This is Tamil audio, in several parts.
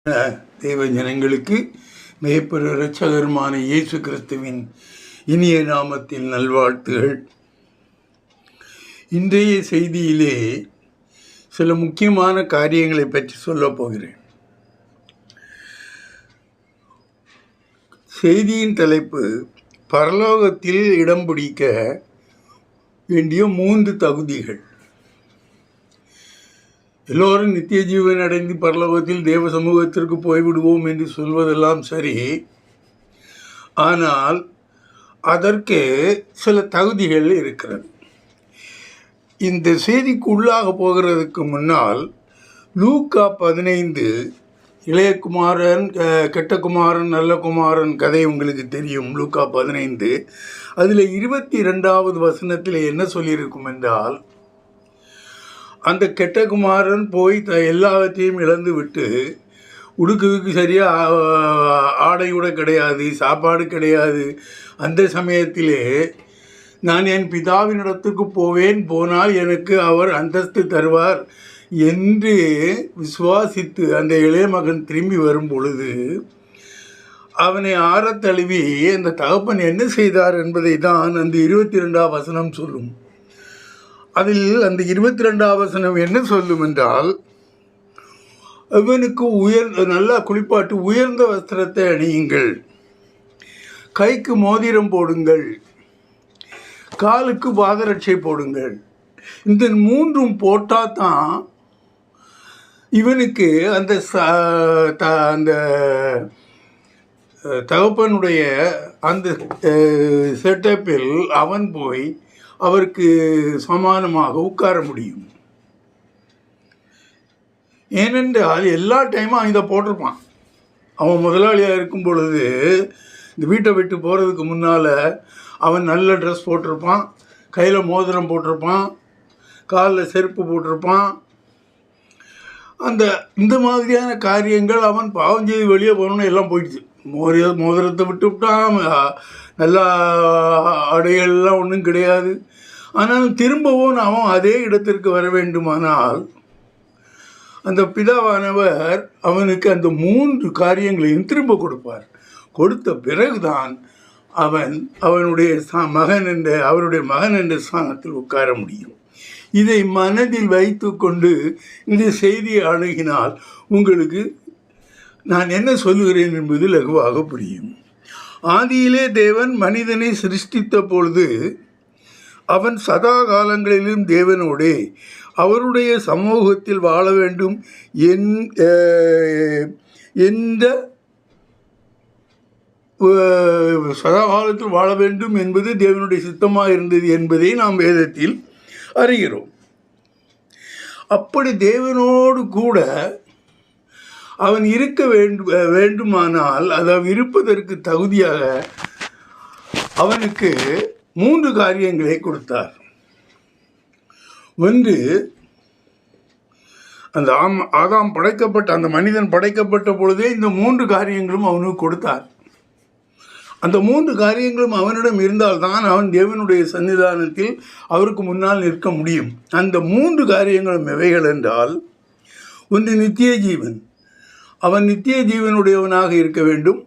தேவ ஜனங்களுக்கு மேய்ப்பெரு இரட்சகருமான இயேசு கிறிஸ்துவின் இனிய நாமத்தில் நல்வாழ்த்துகள். இன்றைய செய்தியிலே சில முக்கியமான காரியங்களை பற்றி சொல்லப் போகிறேன். செய்தியின் தலைப்பு பரலோகத்தில் இடம் பிடிக்க வேண்டிய 3 தகுதிகள். எல்லோரும் நித்திய ஜீவன் அடைந்து பரலோகத்தில் தேவ சமூகத்திற்கு போய்விடுவோம் என்று சொல்வதெல்லாம் சரி, ஆனால் அதற்கு சில தகுதிகள் இருக்கிறது. இந்த செய்திக்கு உள்ளாக போகிறதுக்கு முன்னால் லூக்கா 15 இளையகுமாரன் கெட்ட குமாரன் நல்ல குமாரன் கதை உங்களுக்கு தெரியும். லூக்கா 15 அதில் 22வது வசனத்தில் என்ன சொல்லியிருக்கும் என்றால், அந்த கெட்ட குமாரன் போய் எல்லாவற்றையும் இழந்து விட்டு உடுக்குக்கு சரியாக ஆடையுட கிடையாது, சாப்பாடு கிடையாது. அந்த சமயத்திலே நான் என் பிதாவினிடத்துக்கு போனால் எனக்கு அவர் அந்தஸ்து தருவார் என்று விசுவாசித்து அந்த இளைய மகன் திரும்பி வரும் பொழுது அவனை ஆறத் தழுவி அந்த தகப்பன் என்ன செய்தார் என்பதை தான் அந்த 22ஆம் வசனம் சொல்லும். அதில் அந்த 22ஆம் வசனம் என்ன சொல்லும் என்றால், அவனுக்கு நல்லா குளிப்பாட்டு, உயர்ந்த வஸ்திரத்தை அணியுங்கள், கைக்கு மோதிரம் போடுங்கள், காலுக்கு பாதரட்சை போடுங்கள். இந்த 3ம் போட்டால் தான் இவனுக்கு அந்த அந்த தகப்பனுடைய அந்த செட்டப்பில் அவன் போய் அவருக்கு சமானமாக உட்கார முடியும். ஏனென்றால் எல்லா டைமும் இதை போட்டிருப்பான். அவன் முதலாளியாக இருக்கும் பொழுது இந்த வீட்டை விட்டு போகிறதுக்கு முன்னால் அவன் நல்ல ட்ரெஸ் போட்டிருப்பான், கையில் மோதிரம் போட்டிருப்பான், காலில் செருப்பு போட்டிருப்பான். இந்த மாதிரியான காரியங்கள் அவன் பாவம் செய்து வெளியே போகணுன்னு எல்லாம் போயிடுச்சு. மோதிரத்தை விட்டு விட்டான், நல்லா அடைகள்லாம் ஒன்றும் கிடையாது. ஆனால் திரும்பவும் அவன் அதே இடத்திற்கு வர வேண்டுமானால் அந்த பிதாவானவர் அவனுக்கு அந்த 3 காரியங்களையும் திரும்ப கொடுப்பார். கொடுத்த பிறகுதான் அவனுடைய அவருடைய மகன் என்ற ஸ்தானத்தில் உட்கார முடியும். இதை மனதில் வைத்து கொண்டு இந்த செய்தியை அணுகினால் உங்களுக்கு நான் என்ன சொல்லுகிறேன் என்பது லகுவாக புரியும். ஆதியிலே தேவன் மனிதனை சிருஷ்டித்த பொழுது அவன் சதா காலங்களிலும் தேவனோடே அவருடைய சமூகத்தில் வாழ வேண்டும் சதா காலத்தில் வாழ வேண்டும் என்பது தேவனுடைய சித்தமாக இருந்தது என்பதை நாம் வேதத்தில் அறிகிறோம். அப்படி தேவனோடு கூட அவன் இருக்க வேண்டுமானால் அதாவது இருப்பதற்கு தகுதியாக அவனுக்கு 3 காரியங்களை கொடுத்தார். ஒன்று, அந்த ஆதாம் அந்த மனிதன் படைக்கப்பட்ட பொழுதே இந்த 3 காரியங்களும் அவனுக்கு கொடுத்தார். அந்த 3 காரியங்களும் அவனிடம் இருந்தால்தான் அவன் தேவனுடைய சன்னிதானத்தில் அவருக்கு முன்னால் நிற்க முடியும். அந்த 3 காரியங்களும் எவைகள் என்றால், ஒன்று நித்திய ஜீவன். அவன் நித்திய ஜீவனுடையவனாக இருக்க வேண்டும்.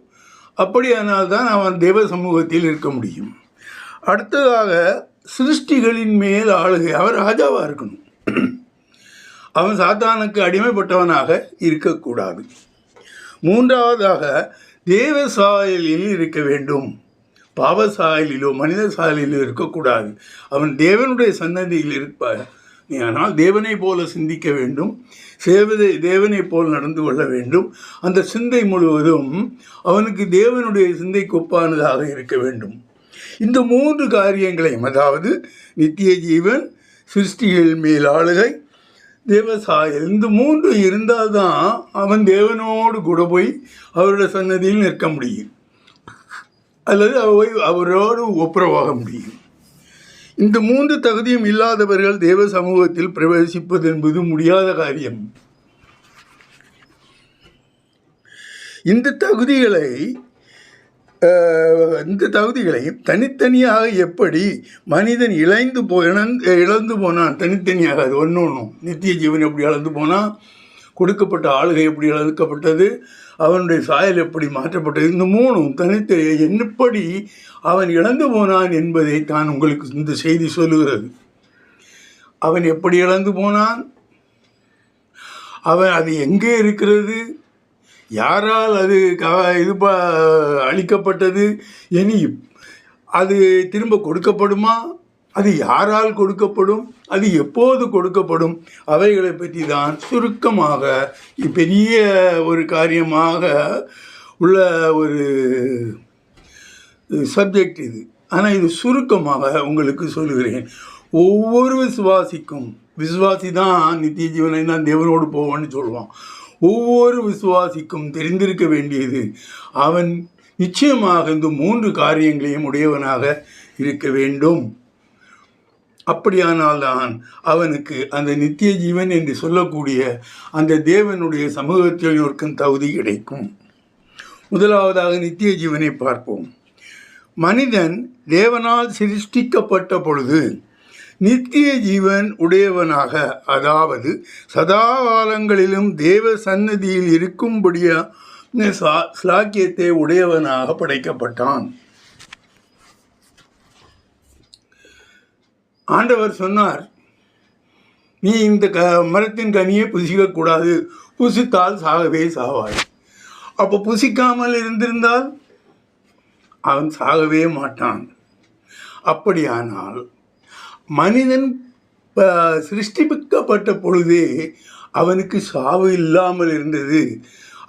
அப்படியானால் தான் அவன் தேவ சமூகத்தில் இருக்க முடியும். அடுத்ததாக சிருஷ்டிகளின் மேல் ஆளுகை, அவன் ராஜாவாக இருக்கணும். அவன் சாத்தானுக்கு அடிமைப்பட்டவனாக இருக்கக்கூடாது. மூன்றாவதாக தேவ சாயலில் இருக்க வேண்டும். பாவ சாயலிலோ மனித சாயலிலோ இருக்கக்கூடாது. அவன் தேவனுடைய சன்னதியில் இருப்பார். ஆனால் தேவனை போல சிந்திக்க வேண்டும், தேவனை போல் நடந்து கொள்ள வேண்டும். அந்த சிந்தை முழுவதும் அவனுக்கு தேவனுடைய சிந்தைக்கு ஒப்பானதாக இருக்க வேண்டும். இந்த 3 காரியங்களையும், அதாவது நித்திய ஜீவன், சிருஷ்டிகள் மேல் ஆளுகை, தேவசாயல், இந்த 3 இருந்தால்தான் அவன் தேவனோடு கூட போய் அவருடைய சன்னதியில் நிற்க முடியும், அல்லது அவரோடு ஒப்புரவாக முடியும். இந்த 3 தகுதியும் இல்லாதவர்கள் தேவ சமூகத்தில் பிரவேசிப்பது என்பது முடியாத காரியம். இந்த தகுதிகளை தனித்தனியாக எப்படி மனிதன் இழந்து போனான், தனித்தனியாக அது ஒன்றும் நித்திய ஜீவன் எப்படி இழந்து போனான், கொடுக்கப்பட்ட ஆளுகை எப்படி இழக்கப்பட்டது, அவனுடைய சாயல் எப்படி மாற்றப்பட்டது, இந்த மூணும் தனித்து எப்படி அவன் இழந்து போனான் என்பதை தான் உங்களுக்கு இந்த செய்தி சொல்லுகிறது. அவன் எப்படி இழந்து போனான், அவன் அது எங்கே இருக்கிறது, யாரால் அது இது அளிக்கப்பட்டது, இனி அது திரும்ப கொடுக்கப்படுமா, அது யாரால் கொடுக்கப்படும், அது எப்போது கொடுக்கப்படும், அவைகளை பற்றி தான் சுருக்கமாக பெரிய ஒரு காரியமாக உள்ள ஒரு சப்ஜெக்ட் இது. ஆனால் இது சுருக்கமாக உங்களுக்கு சொல்லுகிறேன். ஒவ்வொரு விசுவாசி தான் நித்திய ஜீவனை தான் தேவனோடு போவான்னு சொல்லுவான். ஒவ்வொரு விசுவாசிக்கும் தெரிந்திருக்க வேண்டியது, அவன் நிச்சயமாக இந்த 3 காரியங்களையும் உடையவனாக இருக்க வேண்டும். அப்படியானால்தான் அவனுக்கு அந்த நித்திய ஜீவன் என்று சொல்லக்கூடிய அந்த தேவனுடைய சமூகத்தில் இருக்கும் தகுதி கிடைக்கும். முதலாவதாக நித்திய ஜீவனை பார்ப்போம். மனிதன் தேவனால் சிருஷ்டிக்கப்பட்ட பொழுது நித்திய ஜீவன் உடையவனாக, அதாவது சதா காலங்களிலும் தேவ சன்னதியில் இருக்கும்படியான ஸ்லாக்கியத்தை உடையவனாக படைக்கப்பட்டான். ஆண்டவர் சொன்னார், நீ இந்த மரத்தின் கனியை புசிக்கக்கூடாது, புசித்தால் சாகவே சாவாய். அப்போ புசிக்காமல் இருந்திருந்தால் அவன் சாகவே மாட்டான். அப்படியானால் மனிதன் சிருஷ்டிக்கப்பட்ட பொழுதே அவனுக்கு சாவு இல்லாமல் இருந்தது.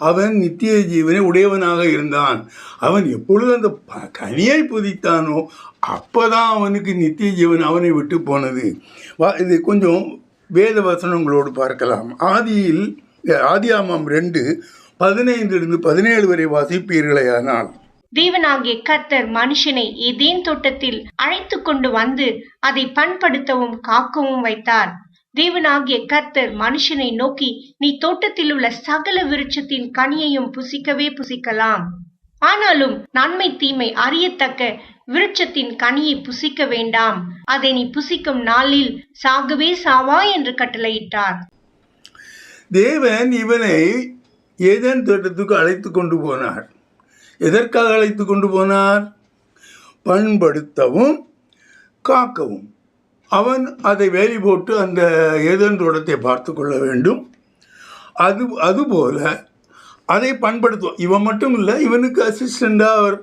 அவன் நித்திய ஜீவனை உடையவனாக இருந்தான். அவன் எப்பொழுது அந்த கனியை புதித்தானோ அப்போதான் அவனுக்கு நித்திய ஜீவன் அவனை விட்டு போனது. இது கொஞ்சம் வேத வசனங்களோடு பார்க்கலாம். ஆதியாகமம் 2:15-17 வரை வாசிப்பீர்களேயானால், தேவனாகிய கர்த்தர் மனுஷனை ஏதேன் தோட்டத்தில் அழைத்து கொண்டு வந்து அதை பண்படுத்தவும் காக்கவும் வைத்தார். தேவனாகிய கர்த்தர் மனுஷனை நோக்கி, நீ தோட்டத்தில் உள்ள சகல விருட்சத்தின் கனியையும் புசிக்கவே புசிக்கலாம், ஆனாலும் நன்மை தீமை அறியத்தக்க விருட்சத்தின் கனியை புசிக்க வேண்டாம், அதை நீ புசிக்கும் நாளில் சாகவே சாவாய் என்று கட்டளையிட்டார். தேவன் இவனை ஏதேன் தோட்டத்துக்கு அழைத்து கொண்டு போனார். எதற்காக அழைத்து கொண்டு போனார்? பண்படுத்தவும் காக்கவும். அவன் அதை வேலி போட்டு அந்த ஏதேன் தோட்டத்தை பார்த்து கொள்ள வேண்டும். அதுபோல அதை பண்படுத்துவோம். இவன் மட்டும் இல்லை, இவனுக்கு அசிஸ்டண்டாக அவர்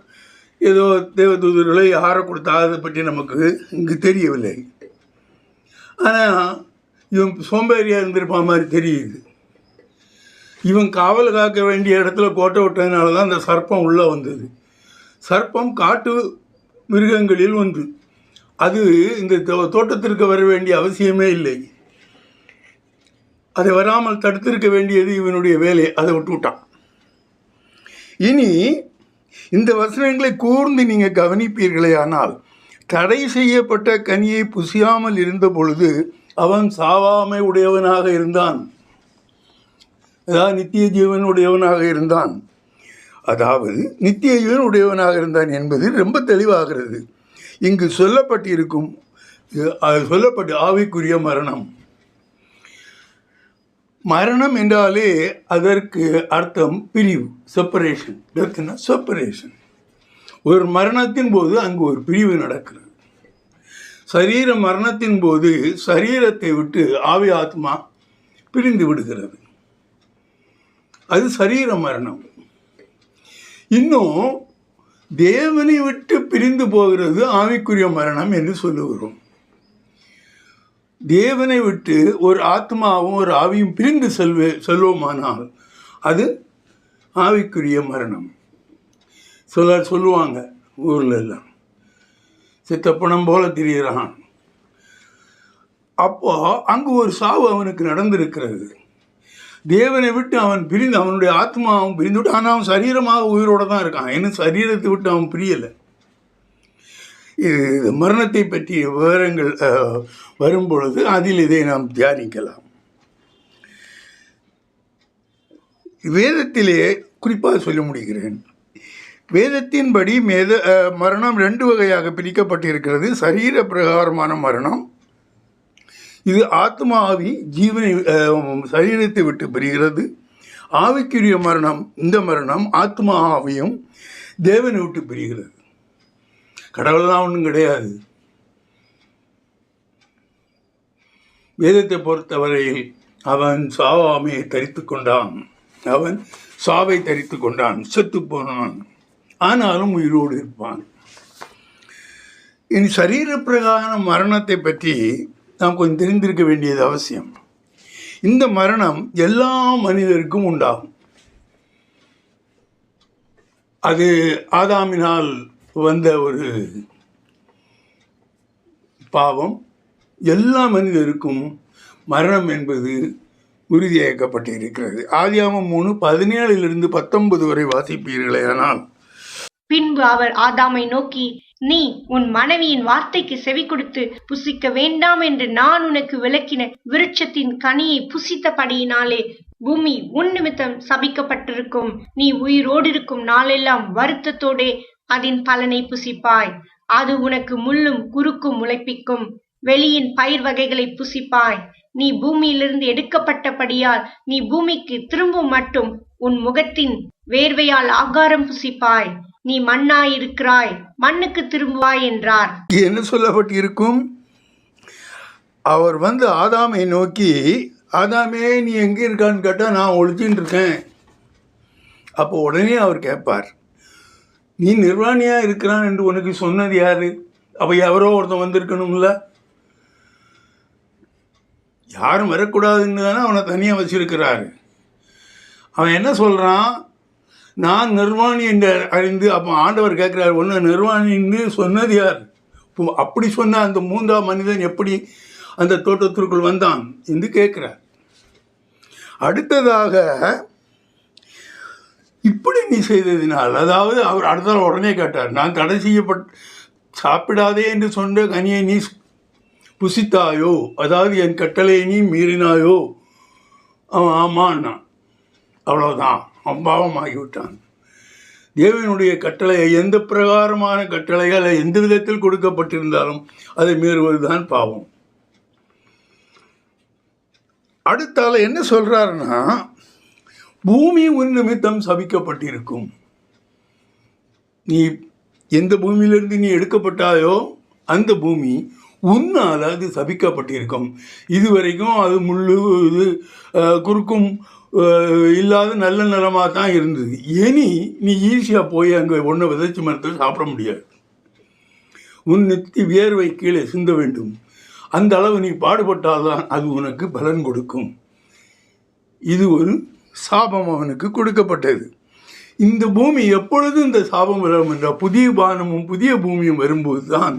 ஏதோ தேவதூதர்களை யாரை கொடுத்தா அதை பற்றி நமக்கு இங்கு தெரியவில்லை. ஆனால் இவன் சோம்பேறியாக இருந்திருப்பா மாதிரி தெரியுது. இவன் காவல் காக்க வேண்டிய இடத்துல கோட்டை விட்டதுனால தான் அந்த சர்ப்பம் உள்ளே வந்தது. சர்ப்பம் காட்டு மிருகங்களில் ஒன்று. அது இந்த தோட்டத்திற்கு வர வேண்டிய அவசியமே இல்லை. அதை வராமல் தடுத்திருக்க வேண்டியது இவனுடைய வேலை. அதை விட்டுவிட்டான். இனி இந்த வசனங்களை கூர்ந்து நீங்கள் கவனிப்பீர்களே ஆனால், தடை செய்யப்பட்ட கனியை புசியாமல் இருந்த பொழுது அவன் சாவாமை உடையவனாக இருந்தான். அதாவது நித்திய ஜீவன் உடையவனாக இருந்தான். அதாவது நித்திய ஜீவன் உடையவனாக இருந்தான் என்பது ரொம்ப தெளிவாகிறது. இங்கு சொல்லப்பட்டிருக்கும் ஆவிக்குரிய மரணம். மரணம் என்றாலே அதற்கு அர்த்தம் பிரிவு, செப்பரேஷன். டெத்னா செப்பரேஷன். ஒரு மரணத்தின் போது அங்கு ஒரு பிரிவு நடக்கிறது. சரீர மரணத்தின் போது சரீரத்தை விட்டு ஆவி ஆத்மா பிரிந்து விடுகிறது. அது சரீர மரணம். இன்னும் தேவனை விட்டு பிரிந்து போகிறது ஆவிக்குரிய மரணம் என்று சொல்லுகிறோம். தேவனை விட்டு ஒரு ஆத்மாவும் ஒரு ஆவியும் பிரிந்து செல்வோமானால் அது ஆவிக்குரிய மரணம். சொல்லுவாங்க ஊரில் எல்லாம், சித்தப்பணம் போல திரிகிறான். அப்போ அங்கு ஒரு சாவு அவனுக்கு நடந்திருக்கிறது. தேவனை விட்டு அவன் பிரிந்து, அவனுடைய ஆத்மாவும் பிரிந்து விட்டு, ஆனால் அவன் சரீரமாக உயிரோடு தான் இருக்கான். இன்னும் சரீரத்தை விட்டு அவன் பிரியலை. இது மரணத்தை பற்றிய விவரங்கள் வரும்பொழுது அதில் இதை நாம் தியானிக்கலாம். வேதத்திலே குறிப்பாக சொல்ல முடிகிறேன். வேதத்தின்படி மரணம் 2 வகையாக பிரிக்கப்பட்டிருக்கிறது. சரீர பிரகாரமான மரணம், இது ஆத்மா ஆவி ஜீவனை சரீரத்தை விட்டு பிரிகிறது. ஆவிக்குரிய மரணம், இந்த மரணம் ஆத்மா ஆவியும் தேவனை விட்டு பிரிகிறது. கடவுள்லாம் ஒன்றும் கிடையாது. வேதத்தை பொறுத்தவரையில் அவன் சாவாமையை தரித்து கொண்டான், அவன் சாவை தரித்து கொண்டான், செத்து போனான், ஆனாலும் உயிரோடு இருப்பான். இனி சரீர பிரகார மரணத்தை பற்றி நாம் கொஞ்சம் தெரிந்திருக்க வேண்டியது அவசியம். இந்த மரணம் எல்லா மனிதருக்கும் உண்டாகும். அது ஆதாமினால் வந்த ஒரு பாவம். எல்லா மனிதருக்கும் மரணம் என்பது உறுதியாக்கப்பட்டு இருக்கிறது. ஆதியாகமம் 3:17-19 வரை வாசிப்பீர்களே. ஆனால் பின்பு அவர் ஆதாமை நோக்கி, நீ உன் மனைவியின் வார்த்தைக்கு செவி கொடுத்து புசிக்க வேண்டாம் என்று நான் உனக்கு விளக்கின விருட்சத்தின் கனியை புசித்தபடியினாலே பூமி உன் நிமித்தம் சபிக்கப்பட்டிருக்கும். நீ உயிரோடிருக்கும் நாளெல்லாம் வருத்தத்தோடே அதன் பலனை புசிப்பாய். அது உனக்கு முள்ளும் குறுக்கும் முளைப்பிக்கும். வெளியின் பயிர் வகைகளை புசிப்பாய். நீ பூமியிலிருந்து எடுக்கப்பட்டபடியால் நீ பூமிக்கு திரும்பும் மட்டும் உன் முகத்தின் வேர்வையால் ஆகாரம் புசிப்பாய். நீ மண்ணாயிருக்கிறாய், மண்ணுக்கு திரும்புவாய் என்றார். என்ன சொல்லப்பட்டு இருக்கும்? அவர் ஆதாமை நோக்கி, ஆதாமே நீ எங்கே இருக்கான்னு கேட்டால் நான் ஒழிச்சுட்டு இருக்கேன். அப்போ உடனே அவர் கேட்பார், நீ நிர்வாணியாக இருக்கிறான் என்று உனக்கு சொன்னது யாரு? அப்போ எவரோ ஒருத்தன் வந்திருக்கணும்ல. யாரும் வரக்கூடாதுன்னு தானே அவனை தனியாக வச்சிருக்கிறாரு. அவன் என்ன சொல்கிறான்? நான் நிர்வாணி என்று அறிந்து. அப்போ ஆண்டவர் கேட்குறாரு, ஒன்று நிர்வாணின்னு சொன்னது யார்? அப்படி சொன்ன அந்த 3ஆம் மனிதன் எப்படி அந்த தோட்டத்திற்குள் வந்தான் என்று கேட்குறார். அடுத்ததாக, இப்படி நீ செய்ததினால், அதாவது அவர் அடுத்த உடனே கேட்டார், நான் தடை சாப்பிடாதே என்று சொன்ன கனியை நீ புசித்தாயோ, அதாவது என் கட்டளையை நீ மீறினாயோ? அவன் ஆமான்னா. அவ்வளோதான், அம்பாவமாகிவிட்டான். தேவனுடைய கட்டளை, எந்த பிரகாரமான கட்டளைகள் எந்த விதத்தில் கொடுக்கப்பட்டிருந்தாலும் அதை மீறுவதுதான் பாவம். அடுத்தால என்ன சொல்றாருன்னா, பூமி உன் நிமித்தம் சபிக்கப்பட்டிருக்கும். நீ எந்த பூமியிலிருந்து நீ எடுக்கப்பட்டாயோ அந்த பூமி உன்னால் அது சபிக்கப்பட்டிருக்கும். இதுவரைக்கும் அது முள்ளு இது குறுக்கும் இல்லாத நல்ல நிலமாக தான் இருந்தது. இனி நீ ஈஸியாக போய் அங்கே ஒன்றை விதைச்சி மரத்தை சாப்பிட முடியாது. உன் நெத்தி வியர்வை கீழே சிந்த வேண்டும். அந்த அளவு நீ பாடுபட்டால்தான் அது உனக்கு பலன் கொடுக்கும். இது ஒரு சாபம் அவனுக்கு கொடுக்கப்பட்டது. இந்த பூமி எப்பொழுது இந்த சாபம் வரும் என்றால், புதிய வானமும் புதிய பூமியும் வரும்போது தான்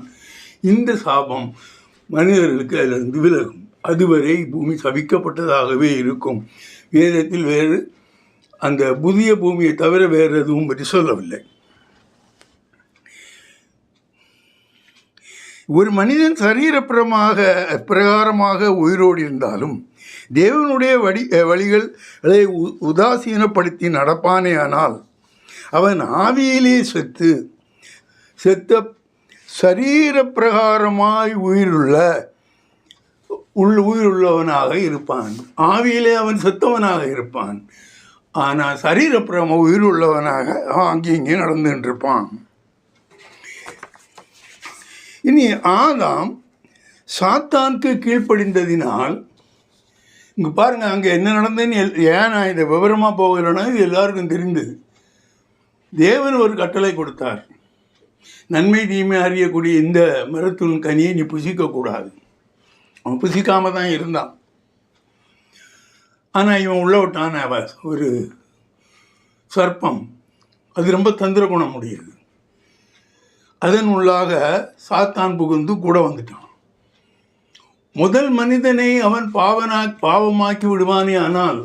இந்த சாபம் மனிதர்களுக்கு அதிலிருந்து விலகும். அதுவரை பூமி சபிக்கப்பட்டதாகவே இருக்கும். வேதத்தில் வேறு அந்த புதிய பூமியை தவிர வேறு எதுவும் பற்றி சொல்லவில்லை. ஒரு மனிதன் பிரகாரமாக உயிரோடு இருந்தாலும் தேவனுடைய வழிகளை உதாசீனப்படுத்தி நடப்பானே ஆனால் அவன் ஆவியிலே செத்த சரீர பிரகாரமாய் உயிருள்ளவனாக இருப்பான். ஆவியிலே அவன் செத்தவனாக இருப்பான். ஆனால் சரீரப்பிரம உயிருள்ளவனாக அங்கே இங்கே நடந்துட்டு இருப்பான். இனி ஆதாம் சாத்தானுக்கு கீழ்ப்படிந்ததினால், இங்கே பாருங்கள் அங்கே என்ன நடந்ததுன்னு. ஏன் நான் இதை விவரமாக போகிறேன்னா, இது எல்லாருக்கும் தெரிந்தது. தேவன் ஒரு கட்டளை கொடுத்தார், நன்மை தீமை அறியக்கூடிய இந்த மரத்தின் கனியை நீ புசிக்கக்கூடாது. அவன் புசிக்காம தான் இருந்தான். ஆனால் இவன் உள்ள விட்டான் ஒரு சர்ப்பம். அது ரொம்ப தந்திர குணம் முடியுது. அதன் உள்ளாக சாத்தான் புகுந்து கூட வந்துட்டான். முதல் மனிதனை அவன் பாவமாக்கி விடுவானே, ஆனால்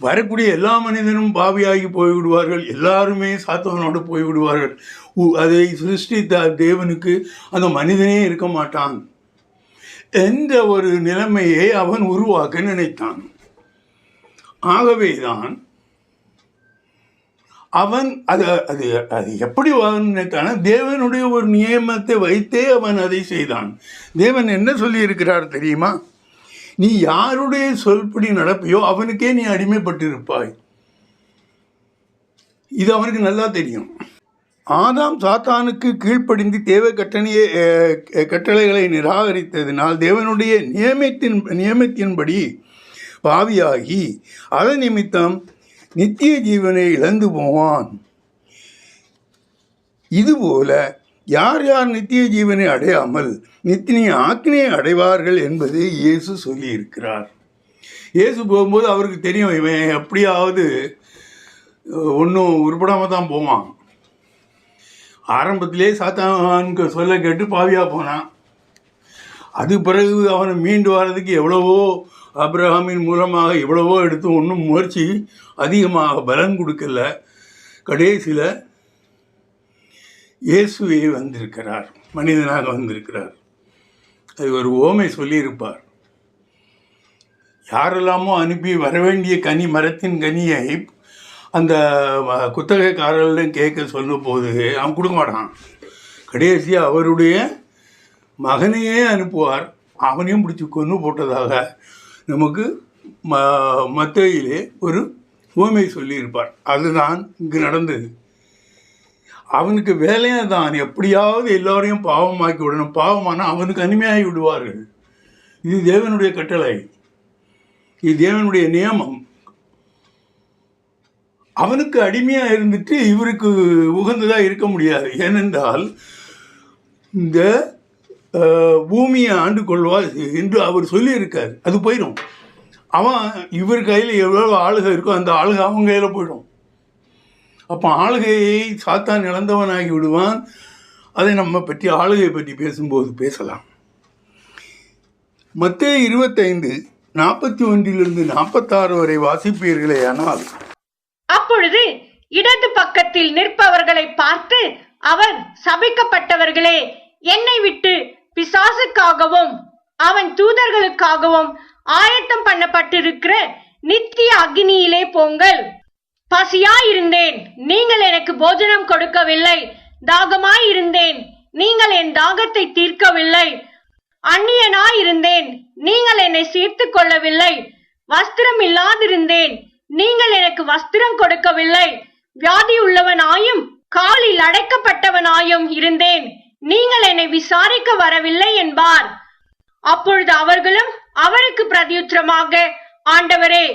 வரக்கூடிய எல்லா மனிதனும் பாவியாகி போய்விடுவார்கள். எல்லாருமே சாத்தானோடு போய்விடுவார்கள். அதை சிருஷ்டித்த தேவனுக்கு அந்த மனிதனே இருக்க மாட்டான் என்ற ஒரு நிலைமையை அவன் உருவாக்க நினைத்தான். ஆகவேதான் அவன் அது எப்படி நினைத்தான, தேவனுடைய ஒரு நியமத்தை வைத்தே அவன் அதை செய்தான். தேவன் என்ன சொல்லி இருக்கிறார் தெரியுமா? நீ யாருடைய சொல்படி நடப்பையோ அவனுக்கே நீ அடிமைப்பட்டிருப்பாய். இது அவனுக்கு நல்லா தெரியும். ஆதாம் சாத்தானுக்கு கீழ்ப்படிந்து கட்டளைகளை நிராகரித்ததினால் தேவனுடைய நியமத்தின்படி பாவியாகி அதன் நிமித்தம் நித்திய ஜீவனை இழந்து போவான். இதுபோல யார் யார் நித்திய ஜீவனை அடையாமல் நித்திய ஆக்கினையை அடைவார்கள் என்பது இயேசு சொல்லியிருக்கிறார். இயேசு போகும்போது அவருக்கு தெரியும், இவன் எப்படியாவது ஒன்றும் உருப்படாமல் தான் போவான். ஆரம்பத்திலே சாத்தானுக்கு சொல்ல கேட்டு பாவியாக போனான். அது பிறகு அவனை மீண்டு வர்றதுக்கு எவ்வளவோ ஆபிரகாமின் மூலமாக எவ்வளவோ எடுத்து ஒன்றும் முயற்சி அதிகமாக பலன் கொடுக்கல. கடைசியில் இயேசுவே வந்திருக்கிறார், மனிதனாக வந்திருக்கிறார். அது ஒரு ஓமை சொல்லியிருப்பார். யாரெல்லாமோ அனுப்பி வரவேண்டிய மரத்தின் கனியை அந்த குத்தகைக்காரர்களிடம் கேட்க சொல்லும் போது அவன் கொடுக்க மாட்டான். கடைசியாக அவருடைய மகனையே அனுப்புவார். அவனையும் பிடிச்சி கொன்று போட்டதாக நமக்கு மத்தேயிலே ஒரு உவமை சொல்லியிருப்பார். அதுதான் இங்கு நடந்தது. அவனுக்கு வேலையை தான் எப்படியாவது எல்லோரையும் பாவமாக்கி விடணும். பாவமானால் அவனுக்கு அனிமையாகி விடுவார்கள். இது தேவனுடைய கட்டளை, இது தேவனுடைய நியமம். அவனுக்கு அடிமையாக இருந்துட்டு இவருக்கு உகந்ததாக இருக்க முடியாது. ஏனென்றால் இந்த பூமியை ஆண்டு கொள்வார் என்று அவர் சொல்லியிருக்கார். அது போயிடும். அவன் இவர் கையில் எவ்வளோ ஆளுகை இருக்கோ அந்த ஆளுகை அவன் கையில் போயிடும். அப்போ ஆளுகையை சாத்தான் இழந்தவனாகி விடுவான். அதை நம்ம பற்றி ஆளுகையை பற்றி பேசும்போது பேசலாம். மத்தேயு 25:41-46 வரை வாசிப்பீர்களே. ஆனால் அப்பொழுது இடது பக்கத்தில் நிற்பவர்களை பார்த்து அவர், சபிக்கப்பட்டவர்களே, என்னை விட்டு பிசாசுக்காகவும் அவன் தூதர்களுக்காகவும் ஆயத்தம் பண்ணப்பட்டிருக்கிற நித்திய அக்னியிலே போங்கள். பசியாயிருந்தேன், நீங்கள் எனக்கு போஜனம் கொடுக்கவில்லை. தாகமாயிருந்தேன், நீங்கள் என் தாகத்தை தீர்க்கவில்லை. அந்நியனாயிருந்தேன், நீங்கள் என்னை சேர்த்து கொள்ளவில்லை. வஸ்திரம் இல்லாதிருந்தேன், நீங்கள் எனக்கு வஸ்திரம் கொடுக்கவில்லை. வியாதி உள்ளவனாயும் காலில் அடைக்கப்பட்டவனாயும் இருந்தேன், நீங்கள் என்னை விசாரிக்க வரவில்லை என்பார். அப்பொழுது அவர்களும் அவருக்கு பிரதியுத்தரமாக, ஆண்டவரே,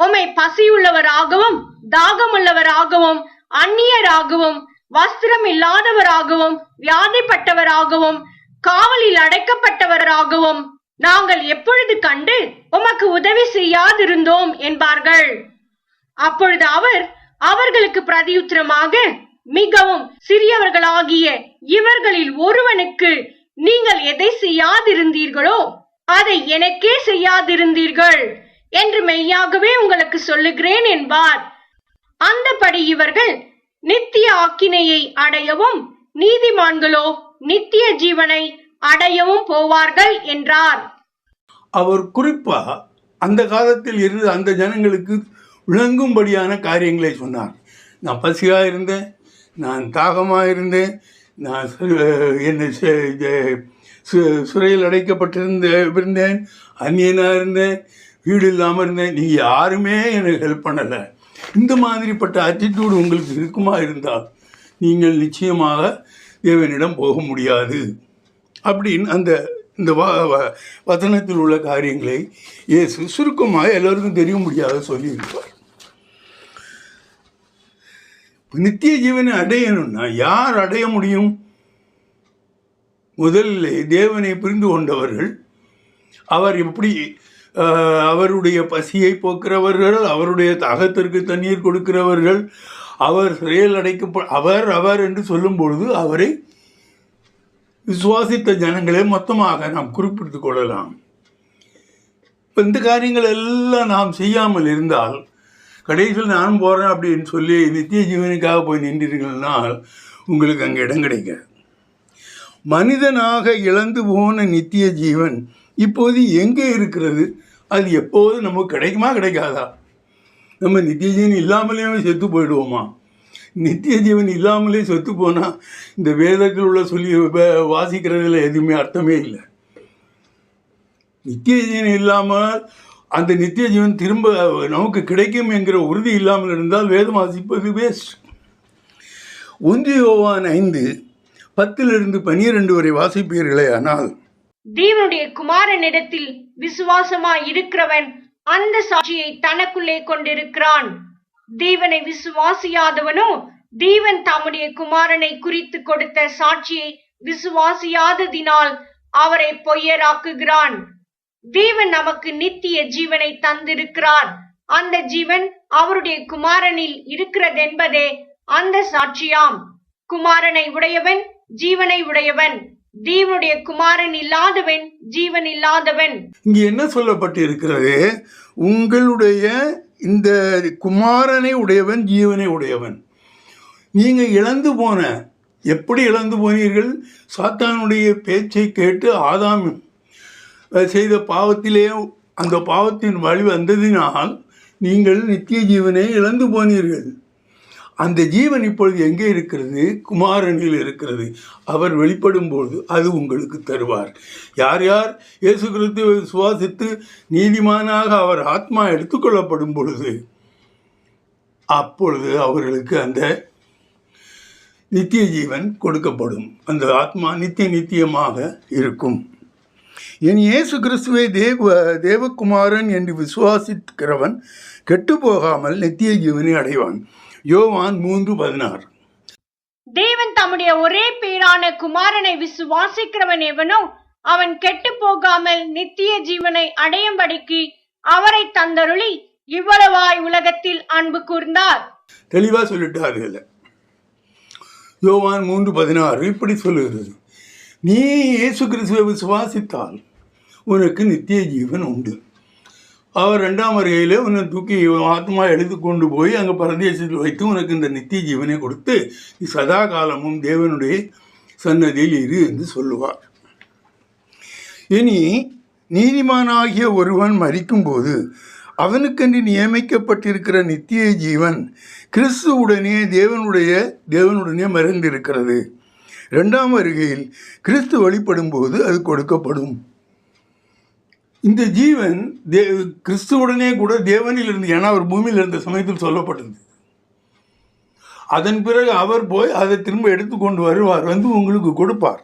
உம்மை பசியுள்ளவராகவும் தாகமுள்ளவராகவும் அந்நியராகவும் வஸ்திரம் இல்லாதவராகவும் வியாதிப்பட்டவராகவும் காவலில் அடைக்கப்பட்டவராகவும் நாங்கள் எப்பொழுது கண்டு உமக்கு உதவி செய்யாதிருந்தோம் என்பார்கள். அப்பொழுது அவர் அவர்களுக்கு பிரதியுத்தரமாக, மிகவும் சிறியவர்களாகிய இவர்களில் ஒருவனுக்கு நீங்கள் எதை செய்யாதிருந்தீர்களோ அதை எனக்கே செய்யாதிருந்தீர்கள் என்று மெய்யாகவே உங்களுக்கு சொல்லுகிறேன் என்பார். அந்தபடி இவர்கள் நித்திய ஆக்கினையை அடையவும் நீதிமான்களோ நித்திய ஜீவனை அடையவும் போவார்கள் என்றார். அவர் குறிப்பா அந்த காலத்தில் இருந்த அந்த ஜனங்களுக்கு விளங்கும்படியான காரியங்களை சொன்னார். நான் பசியாக இருந்தேன், நான் தாகமாக இருந்தேன், நான் என்னை சிறையில் அடைக்கப்பட்டிருந்தேன், அந்நியனாக இருந்தேன், வீடு இல்லாமல் இருந்தேன், நீங்கள் யாருமே எனக்கு ஹெல்ப் பண்ணலை. இந்த மாதிரிப்பட்ட ஆட்டிடியூடு உங்களுக்கு இருக்குமா இருந்தால் நீங்கள் நிச்சயமாக தேவனிடம் போக முடியாது அப்படின்னு இந்த வசனத்தில் உள்ள காரியங்களை இயேசு சுருக்கமாக எல்லோருக்கும் தெரிய முடியாத சொல்லியிருப்பார். நித்திய ஜீவனை அடையணும்னா யார் அடைய முடியும்? முதலில் தேவனை புரிந்து கொண்டவர்கள், அவர் எப்படி அவருடைய பசியை போக்குறவர்கள், அவருடைய தாகத்திற்கு தண்ணீர் கொடுக்கிறவர்கள், அவர் சிறையில் அவர் என்று சொல்லும் பொழுது அவரை விசுவாசித்த ஜனங்களே மொத்தமாக நாம் குறிப்பிட்டு கொள்ளலாம். இப்போ இந்த காரியங்கள் எல்லாம் நாம் செய்யாமல் இருந்தால் கடைசியில் நான் போகிறேன் அப்படின்னு சொல்லி நித்திய ஜீவனுக்காக போய் நின்றீர்கள்னால் உங்களுக்கு அங்கே இடம் கிடைக்காது. மனிதனாக இழந்து போன நித்திய ஜீவன் இப்போது எங்கே இருக்கிறது? அது எப்போது நமக்கு கிடைக்குமா கிடைக்காதா? நம்ம நித்திய ஜீவன் இல்லாமலே செத்து போயிடுவோமா? நித்திய ஜீவன் இல்லாமலே செத்து போனால் இந்த வேதத்தில் உள்ள சொல்லி வாசிக்கிறதுல எதுவுமே அர்த்தமே இல்லை. நித்திய ஜீவன் இல்லாமல் அந்த நித்திய ஜீவன் திரும்ப நமக்கு கிடைக்கும் என்கிற உறுதி இல்லாமல் இருந்தால் வேதம் வாசிப்பது வேஸ்ட். 1 யோவான் 5:10-12 வரை வாசிப்பீர்களே. ஆனால் தேவனுடைய குமாரனிடத்தில் விசுவாசமாய் இருக்கிறவன் அந்த சாட்சியை தனக்குள்ளே கொண்டிருக்கிறான். தேவனை விசுவாசியாதவனோ தேவன் தம்முடைய குமாரனை குறித்து கொடுத்த சாட்சியை விசுவாசியாததினால் அவரை பொய்யராக்குகிறான். தேவன் நமக்கு நித்திய ஜீவனை தந்திருக்கிறார். அந்த ஜீவன் அவருடைய குமாரனில் இருக்கிறதென்பதே அந்த சாட்சியாம். குமாரனை உடையவன் ஜீவனை உடையவன். தேவனுடைய குமாரன் இல்லாதவன் ஜீவன் இல்லாதவன். இங்கு என்ன சொல்லப்பட்டு இருக்கிறது? உங்களுடைய இந்த குமாரனை உடையவன் ஜீவனை உடையவன். நீங்க இழந்து போன, எப்படி இழந்து போனீர்கள்? சாத்தானுடைய பேச்சை கேட்டு ஆதாம் செய்த பாவத்திலே அந்த பாவத்தின் வழி வந்ததினால் நீங்கள் நித்திய ஜீவனை இழந்து போனீர்கள். அந்த ஜீவன் இப்பொழுது எங்கே இருக்கிறது? குமாரனில் இருக்கிறது. அவர் வெளிப்படும் பொழுது அது உங்களுக்கு தருவார். யார் யார் இயேசு கிறிஸ்துவை விசுவாசித்து நீதிமானாக அவர் ஆத்மா எடுத்துக்கொள்ளப்படும் பொழுது அப்பொழுது அவர்களுக்கு அந்த நித்திய ஜீவன் கொடுக்கப்படும். அந்த ஆத்மா நித்தியமாக இருக்கும். என் இயேசு கிறிஸ்துவை தேவகுமாரன் என்று விசுவாசிக்கிறவன் கெட்டு போகாமல் நித்திய ஜீவனை அடைவான். யோவான் 3:16. தேவன் தம்முடைய ஒரே பேரான குமாரனை விசுவாசிக்கிறவன் எவனோ அவன் கெட்டு போகாமல் நித்திய ஜீவனை அடையும்படிக்கு அவரை தந்தருளி இவ்வளவாய் உலகத்தில் அன்பு கூர்ந்தார். தெளிவா சொல்லிட்டார்கள். யோவான் 3:16 இப்படி சொல்லுகிறது, நீ இயேசு கிறிஸ்துவை விசுவாசித்தால் உனக்கு நித்திய ஜீவன் உண்டு. அவர் 2ஆம் வருகையில் உன்னை தூக்கி ஆத்மா எடுத்து கொண்டு போய் அங்கே பரதேசத்தில் வைத்து உனக்கு இந்த நித்திய ஜீவனை கொடுத்து நீ சதா காலமும் தேவனுடைய சன்னதியில் இரு என்று சொல்லுவார். இனி நீதிமானாகிய ஒருவன் மரிக்கும்போது அவனுக்கென்று நியமிக்கப்பட்டிருக்கிற நித்திய ஜீவன் கிறிஸ்துவுடனே தேவனுடனே மறைந்திருக்கிறது. 2ஆம் வருகையில் கிறிஸ்து வெளிப்படும் போது அது கொடுக்கப்படும். இந்த ஜீவன் கிறிஸ்துவுடனே கூட தேவனில் இருந்து, ஏன்னா அவர் பூமியில் இருந்த சமயத்தில் சொல்லப்பட்டது. அதன் பிறகு அவர் போய் அதை திரும்ப எடுத்துக்கொண்டு வருவார், வந்து உங்களுக்கு கொடுப்பார்.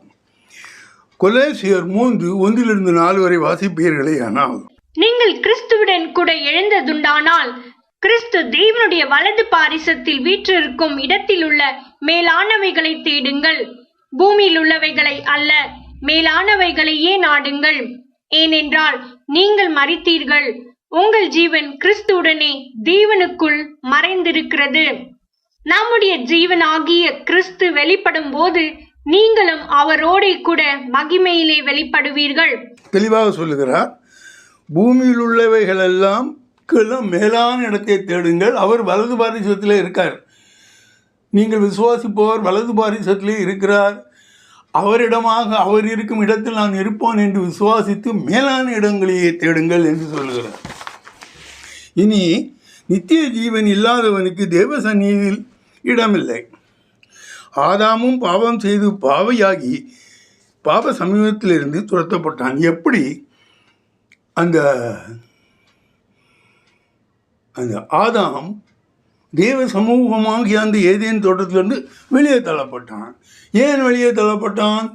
கொலோசியர் 3:1-4 வரை வாசிப்பீர்களே. ஆனால் நீங்கள் கிறிஸ்துவுடன் கூட எழுந்ததுண்டானால் கிறிஸ்து தேவனுடைய வலது பாரிசத்தில் வீற்றிருக்கும் இடத்தில் உள்ள மேலானவைகளை தேடுங்கள், பூமியில் உள்ளவைகளை அல்ல, மேலானவைகளையே நாடுங்கள். ஏனென்றால் நீங்கள் மரித்தீர்கள், உங்கள் ஜீவன் கிறிஸ்துவுடனே தேவனுக்குள் மறைந்திருக்கிறது. நம்முடைய ஜீவனாகிய கிறிஸ்து வெளிப்படும் போது நீங்களும் அவரோட கூட மகிமையிலே வெளிப்படுவீர்கள். தெளிவாக சொல்லுகிறார். பூமியில் உள்ளவைகளெல்லாம் மேலான இடத்தை தேடுங்கள். அவர் வலது பாரிசத்திலே இருக்கார். நீங்கள் விசுவாசிப்பவர் வலது பாரிசத்திலே இருக்கிறார். அவரிடமாக அவர் இருக்கும் இடத்தில் நான் இருப்போன் என்று விசுவாசித்து மேலான இடங்களையே தேடுங்கள் என்று சொல்லுகிறார். இனி நித்திய ஜீவன் இல்லாதவனுக்கு தேவ சந்நிதியில் இடமில்லை. ஆதாமும் பாவம் செய்து பாவியாகி பாவ சமீபத்திலிருந்து துரத்தப்பட்டான். எப்படி அந்த ஆதாம் தேவ சமூகமாகிய அந்த ஏதேன் தோட்டத்திலிருந்து வெளியே தள்ளப்பட்டான். ஏன் வெளியே தள்ளப்பட்டான்?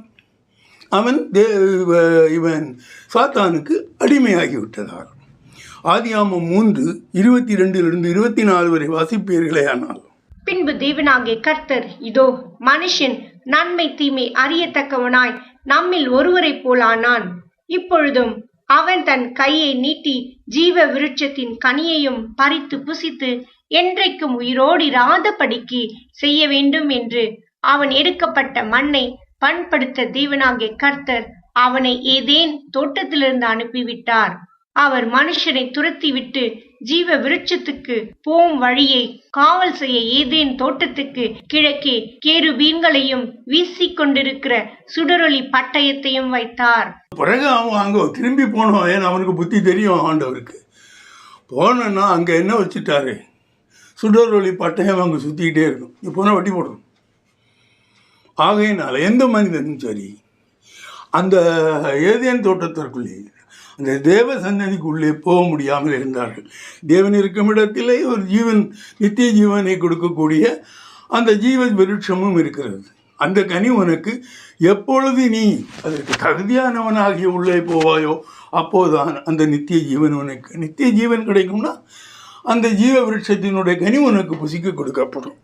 இவன் சாத்தானுக்கு அடிமையாகி விட்டதால். ஆதியாகமம் 3:22-24 வரை வாசிப்பீர்களே. ஆனால் பின்பு தேவனாகிய கர்த்தர், இதோ மனுஷன் நன்மை தீமை அறியத்தக்கவனாய் நம்மில் ஒருவரை போலானான். இப்பொழுதும் அவன் தன் கையை நீட்டி ஜீவ விருட்சத்தின் கனியையும் பறித்து புசித்து என்றைக்கும் உயிரோடிராதபடிக்கு செய்ய வேண்டும் என்று அவன் எடுக்கப்பட்ட மண்ணை பண்படுத்த தேவனாகிய கர்த்தர் அவனை ஏதேன் தோட்டத்திலிருந்து அனுப்பிவிட்டார். அவர் மனுஷனை துரத்திவிட்டு ஜீவ விருட்சத்துக்கு போம் வழியை காவல் செய்ய ஏதேன் தோட்டத்துக்கு கிழக்கே கேருபீன்களையும் வீசிக்கொண்டிருக்கிற சுடரொளி பட்டயத்தையும் வைத்தார். பிறகு அவன் அங்கே திரும்பி போனோம். ஏன்னா அவனுக்கு புத்தி தெரியும் ஆண்டவருக்கு. போனோன்னா அங்கே என்ன வச்சுட்டாரு? சுடரொளி பட்டயம் அங்கே சுற்றிக்கிட்டே இருக்கும். இப்போனா வட்டி போடணும். ஆகையினால எந்த மனிதனும் சரி அந்த ஏதேன் தோட்டத்திற்குள்ளே அந்த தேவ சன்னதிக்குள்ளே போக முடியாமல் இருந்தார்கள். தேவன் இருக்கும் இடத்திலே ஒரு ஜீவன், நித்திய ஜீவனை கொடுக்கக்கூடிய அந்த ஜீவ விருட்சமும் இருக்கிறது. அந்த கனி உனக்கு எப்பொழுது நீ அதற்கு தகுதியானவனாகி உள்ளே போவாயோ அப்போதுதான் அந்த நித்திய ஜீவன் உனக்கு, நித்திய ஜீவன் கிடைக்கும்னா அந்த ஜீவ விருட்சத்தினுடைய கனி உனக்கு புசிக்க கொடுக்கப்படும்.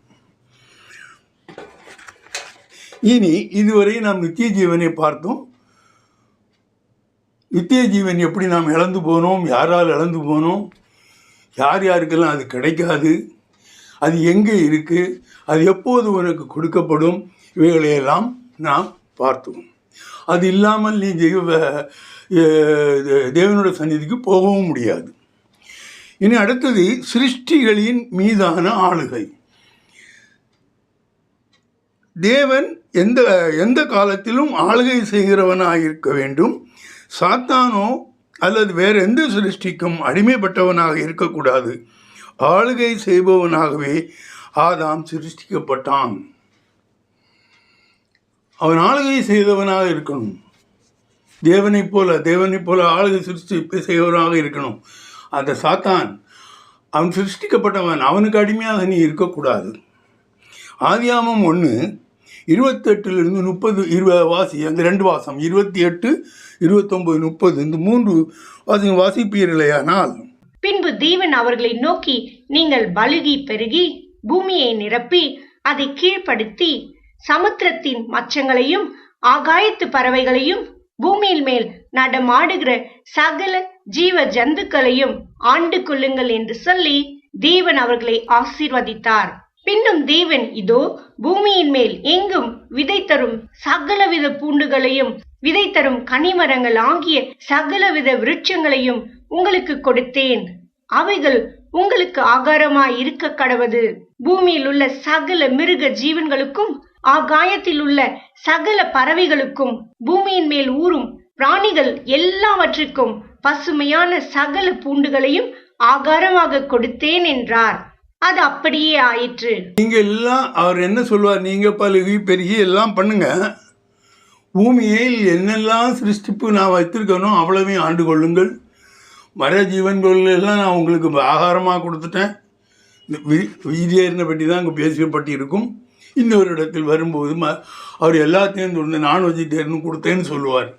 இனி இதுவரை நாம் நித்திய ஜீவனை பார்த்தோம். நித்திய ஜீவன் எப்படி நாம் இழந்து போனோம், யாரால் இழந்து போனோம், யார் யாருக்கெல்லாம் அது கிடைக்காது, அது எங்கே இருக்குது, அது எப்போது உனக்கு கொடுக்கப்படும், இவைகளையெல்லாம் நாம் பார்த்தோம். அது இல்லாமல் நீ தேவனுடைய சந்நிதிக்கு போகவும் முடியாது. இனி அடுத்தது சிருஷ்டிகளின் மீதான ஆளுகை. தேவன் எந்த காலத்திலும் ஆளுகை செய்கிறவனாக இருக்க வேண்டும். சாத்தானோ அல்லது வேறு எந்த சிருஷ்டிக்கும் அடிமைப்பட்டவனாக இருக்கக்கூடாது. ஆளுகை செய்பவனாகவே ஆதாம் சிருஷ்டிக்கப்பட்டான். அவன் ஆளுகை செய்தவனாக இருக்கணும். தேவனைப் போல ஆளுகை செய்வனாக இருக்கணும். அந்த சாத்தான் அவன் சிருஷ்டிக்கப்பட்டவன், அவனுக்கு அடிமையாக நீ இருக்கக்கூடாது. ஆதியாமம் 1:28-30 வாசி, அந்த 2 வாசம் 28, 29, 30 இந்த 3 வாசிப்பீர்களேயானால். பின்பு தேவன் அவர்களை நோக்கி, நீங்கள் பலுகி பெருகி பூமியை நிரப்பி அதை கீழ்ப்படுத்தி சமுத்திரத்தின் மச்சங்களையும் ஆகாயத்து பறவைகளையும் பூமியில் மேல் நடமாடுகிற சகல ஜீவ ஜந்துக்களையும் ஆண்டு கொள்ளுங்கள் என்று சொல்லி தேவன் அவர்களை ஆசீர்வதித்தார். பின்னும் தேவன், இதோ பூமியின் மேல் எங்கும் விதை தரும் சகலவித பூண்டுகளையும் விதை தரும் கனிமரங்கள் ஆகிய சகலவித விருட்சங்களையும் உங்களுக்கு கொடுத்தேன். அவைகள் உங்களுக்கு ஆகாரமாய் இருக்க கடவது. பூமியில் உள்ள சகல மிருக ஜீவன்களுக்கும் ஆகாயத்தில் உள்ள சகல பறவைகளுக்கும் பூமியின் மேல் ஊறும் பிராணிகள் எல்லாவற்றுக்கும் பசுமையான சகல பூண்டுகளையும் ஆகாரமாக கொடுத்தேன் என்றார். அது அப்படியே ஆயிற்று. நீங்க எல்லாம், அவர் என்ன சொல்வார், நீங்க பழுகி பெருகி எல்லாம் பண்ணுங்க, பூமியில் என்னெல்லாம் சிருஷ்டிப்பு நான் வைத்திருக்கனோ அவ்வளவையும் ஆண்டு கொள்ளுங்கள், மர ஜீவன்கள் எல்லாம் நான் உங்களுக்கு ஆகாரமாக கொடுத்துட்டேன். வீதியேறின பற்றி தான் அங்கே பேசப்பட்டிருக்கும். இன்னொரு இடத்தில் வரும்போது அவர் எல்லாத்தையும் சொல்லுங்க, நான் வெஜிடேரியன் கொடுத்தேன்னு சொல்லுவார்.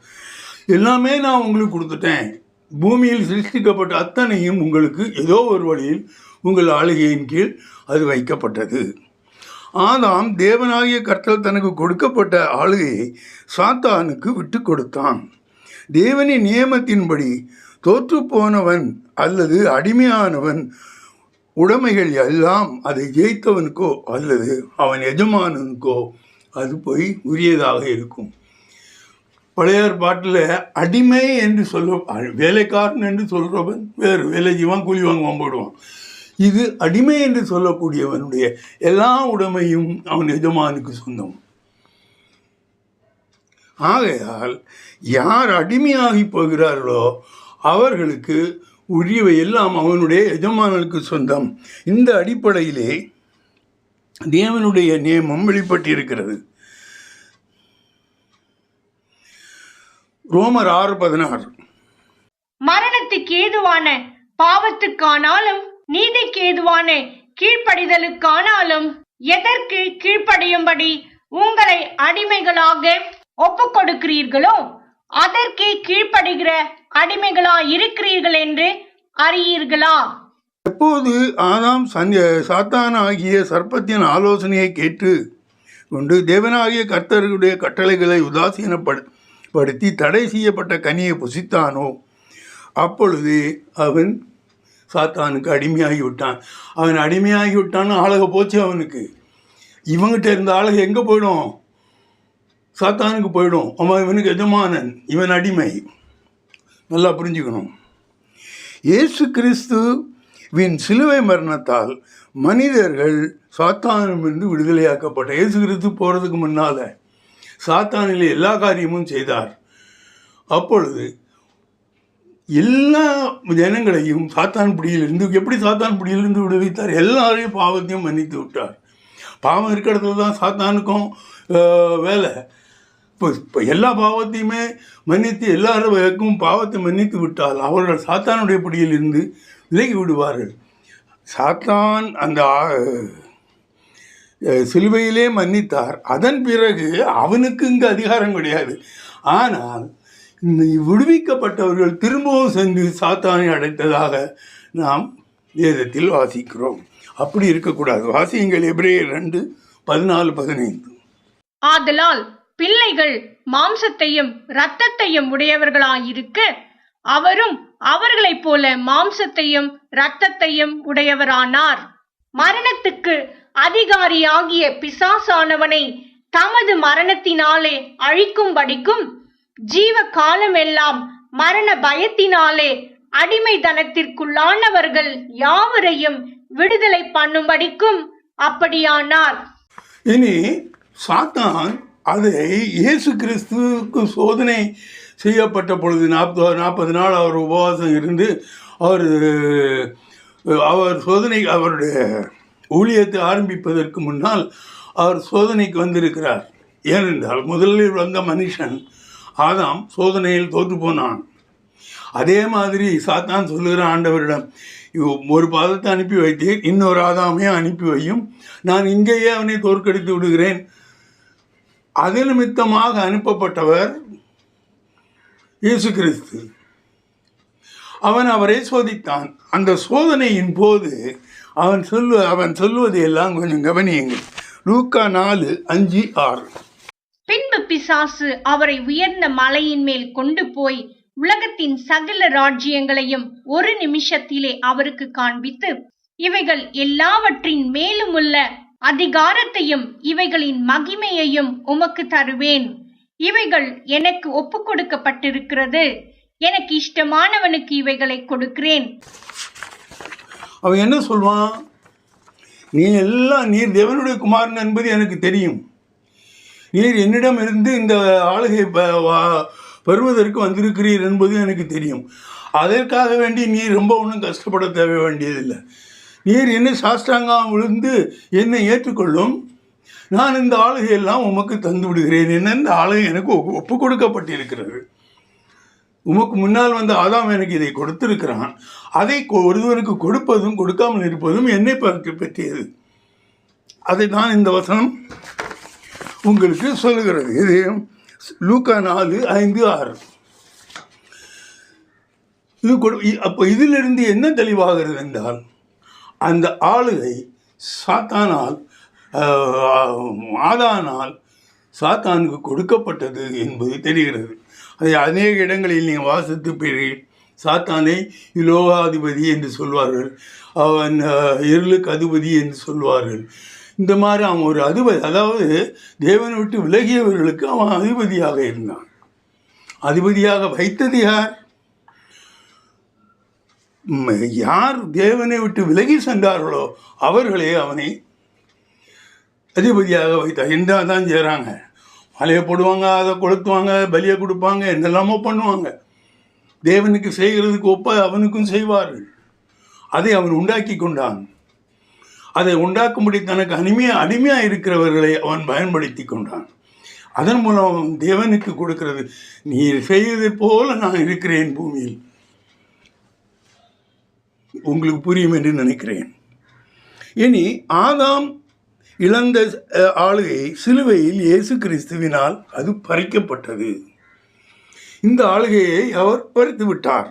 எல்லாமே நான் உங்களுக்கு கொடுத்துட்டேன். பூமியில் சிருஷ்டிக்கப்பட்ட அத்தனையும் உங்களுக்கு ஏதோ ஒரு வழியில் உங்கள் ஆளுகையின் கீழ் அது வைக்கப்பட்டது. ஆதாம் தேவனாகிய கர்த்தர் தனக்கு கொடுக்கப்பட்ட ஆளுகையை சாத்தானுக்கு விட்டு கொடுத்தான். தேவனின் நியமத்தின்படி தோற்றுப்போனவன் அல்லது அடிமையானவன் உடைமைகள் எல்லாம் அதை ஜெயித்தவனுக்கோ அல்லது அவன் எஜமானனுக்கோ அது போய் உரியதாக இருக்கும். பழைய பாட்டில் அடிமை என்று வேலைக்காரன் என்று சொல்கிறவன் வேறு, வேலை செய்வான், கூலி வாங்குவான், போடுவான். இது அடிமை என்று சொல்லக்கூடியவனுடைய எல்லா உடைமையும் அவன் எஜமானுக்கு சொந்தம். ஆகையால் யார் அடிமையாகி போகிறார்களோ அவர்களுக்கு உரியவை எல்லாம் அவனுடைய எஜமானனுக்கு சொந்தம். இந்த அடிப்படையிலே தேவனுடைய நியமம் வெளிப்பட்டிருக்கிறது. ரோமர் 6:16 மரணத்துக்கு ஏதுவான பாவத்துக்கானாலும் நீதிக்கு ஏதுவான கீழ்ப்படிதலுக்கானாலும் எதற்கு கீழ்ப்படியும்படி உங்களை அடிமைகளாக ஒப்புக் கொடுக்கிறீர்களோ அதற்கே கீழ்ப்படுகிற அடிமைகளா இருக்கிறீர்கள் என்று அறியீர்களா? எப்போது ஆதாம் சாத்தான் ஆகிய சர்ப்பத்தின் ஆலோசனையை கேட்டு கொண்டு தேவனாகிய கர்த்தருடைய கட்டளைகளை உதாசீனப்படுத்தி தடை செய்யப்பட்ட கனியை புசித்தானோ அப்பொழுது அவன் சாத்தானுக்கு அடிமையாகி விட்டான். அவன் அடிமையாகி விட்டான்னு ஆளுக போச்சு அவனுக்கு. இவங்கிட்ட இருந்த ஆளுக எங்கே போயிடும்? சாத்தானுக்கு போயிடும். அவன் இவனுக்கு எஜமானன், இவன் அடிமை. நல்லா புரிஞ்சுக்கணும். இயேசு கிறிஸ்துவின் சிலுவை மரணத்தால் மனிதர்கள் சாத்தானிலிருந்து விடுதலையாக்கப்பட்ட. இயேசு கிறிஸ்து போகிறதுக்கு முன்னால் சாத்தானிலே எல்லா காரியமும் செய்தார். அப்பொழுது எல்லா ஜனங்களையும் சாத்தான் பிடியிலிருந்து, எப்படி சாத்தான் பிடியிலிருந்து விடுவித்தார்? எல்லாரையும் பாவத்தையும் மன்னித்து விட்டார். பாவம் இருக்கிற இடத்துல தான் சாத்தானுக்கும் வேலை. இப்போ எல்லா பாவத்தையுமே மன்னித்து எல்லாருக்கும் பாவத்தை மன்னித்து விட்டால் அவர்கள் சாத்தானுடைய பிடியில் இருந்து விலகி விடுவார்கள். சாத்தான் அந்த சிலுவையிலே மன்னித்தார். அதன் பிறகு அவனுக்கு இங்கு அதிகாரம் கிடையாது. ஆனால் இந்த விடுவிக்கப்பட்டவர்கள் திரும்பவும் சென்று சாத்தானை அடைத்ததாக நாம் வேதத்தில் வாசிக்கிறோம். அப்படி இருக்கக்கூடாது. வாசியுங்கள் எபிரேயர் 2:14-15. ஆதலால் பிள்ளைகள் மாம்சத்தையும் இரத்தத்தையும் உடையவர்களாயிருக்க அவரும் அவர்களைப் போல மாம்சத்தையும் இரத்தத்தையும் உடையவரானார். மரணத்துக்கு அதிகாரியாகிய பிசாசானவனை தமது மரணத்தினாலே அழிக்கும்படிக்கும் ஜீவ காலமெல்லாம் மரண பயத்தினாலே அடிமைத்தனத்திற்குள்ளானவர்கள் யாவரையும் விடுதலை பண்ணும்படிக்கும் அப்படியானார். இனி சாத்தான் அதை இயேசு கிறிஸ்துவுக்கு சோதனை செய்யப்பட்ட பொழுது 40 நாள் அவர் உபவாசம் இருந்து அவர் சோதனை அவருடைய ஊழியத்தை ஆரம்பிப்பதற்கு முன்னால் அவர் சோதனைக்கு வந்திருக்கிறார். ஏனென்றால் முதலில் வந்த மனுஷன் ஆதாம் சோதனையில் தோற்று போனான். அதே மாதிரி சாத்தான் சொல்லுகிற ஆண்டவரிடம், ஒரு பாதத்தை அனுப்பி வைத்தேன், இன்னொரு ஆதாமையும் அனுப்பி வையும், நான் இங்கேயே அவனை தோற்கடித்து விடுகிறேன். அது நிமித்தமாக அனுப்பப்பட்டவர் இயேசு கிறிஸ்து. அவன் அவரை சோதித்தான். அந்த சோதனையின் போது அவன் சொல்லுவதை எல்லாம் கொஞ்சம் கவனியுங்கள். லூக்கா 4:5-6. பின்பு பிசாசு அவரை உயர்ந்த மலையின் மேல் கொண்டு போய் உலகத்தின் சகல ராஜ்யங்களையும் ஒரு நிமிஷத்திலே அவருக்கு காண்பித்து, இவைகள் எல்லாவற்றின் மேலும் உள்ள அதிகாரத்தையும் இவைகளின் மகிமையையும் உமக்கு தருவேன். இவைகள் எனக்கு ஒப்பு கொடுக்கப்பட்டிருக்கிறது. எனக்கு இஷ்டமானவனுக்கு இவைகளை கொடுக்கிறேன். அவன் என்ன சொல்வான்? நீர் தேவனுடைய குமாரன் என்பது எனக்கு தெரியும். நீர் என்னிடம் இருந்து இந்த ஆளுகை வருவதற்கு வந்திருக்கிறீர் என்பது எனக்கு தெரியும். அதற்காக வேண்டி நீர் ரொம்ப ஒன்றும் கஷ்டப்பட தேவை வேண்டியதில்லை. நீர் என்ன சாஷ்டாங்கம் விழுந்து என்னை ஏற்றுக்கொள்ளும், நான் இந்த ஆளுகையெல்லாம் உமக்கு தந்து விடுகிறேன். என்ன இந்த ஆளுகை எனக்கு ஒப்பு கொடுக்கப்பட்டிருக்கிறது. உமக்கு முன்னால் வந்த ஆதாம் எனக்கு இதை கொடுத்திருக்கிறான். அதை ஒருவனுக்கு கொடுப்பதும் கொடுக்காமல் இருப்பதும் என்னை பற்றியது. அதை தான் இந்த வசனம் உங்களுக்கு சொல்லுகிறது. இது லூக்கா 4:5-6. அப்போ இதிலிருந்து என்ன தெளிவாகிறது என்றால், அந்த ஆளுகை ஆதானால் சாத்தானுக்கு கொடுக்கப்பட்டது என்பது தெரிகிறது. அதை அநேக இடங்களில் நீங்கள் வாசித்து பெறீர்கள். சாத்தானை இலோகாதிபதி என்று சொல்வார்கள், அவன் இருளுக்கு அதிபதி என்று சொல்வார்கள். இந்த மாதிரி அவன் ஒரு அதிபதி, அதாவது தேவனை விட்டு விலகியவர்களுக்கு அவன் அதிபதியாக இருந்தான். அதிபதியாக வைத்தது யார்? யார் தேவனை விட்டு விலகி சென்றார்களோ அவர்களே அவனை அதிபதியாக வைத்தார். என்றால் தான் செய்கிறாங்க. மலையை போடுவாங்க, அதை கொளுத்துவாங்க, பலியை கொடுப்பாங்க, என்னெல்லாமோ பண்ணுவாங்க. தேவனுக்கு செய்கிறதுக்கு ஒப்ப அவனுக்கும் செய்வார்கள். அதை அவன் உண்டாக்கி கொண்டான். அதை உண்டாக்கும்படி தனக்கு அடிமையாக இருக்கிறவர்களை அவன் பயன்படுத்தி கொண்டான். அதன் மூலம் அவன் தேவனுக்கு கொடுக்கிறது, நீர் செய்வதை போல நான் இருக்கிறேன் பூமியில். உங்களுக்கு புரியும் என்று நினைக்கிறேன். இனி ஆதாம் இழந்த ஆளுகை சிலுவையில் இயேசு கிறிஸ்துவினால் அது பறிக்கப்பட்டது. இந்த ஆளுகையை அவர் பறித்து விட்டார்.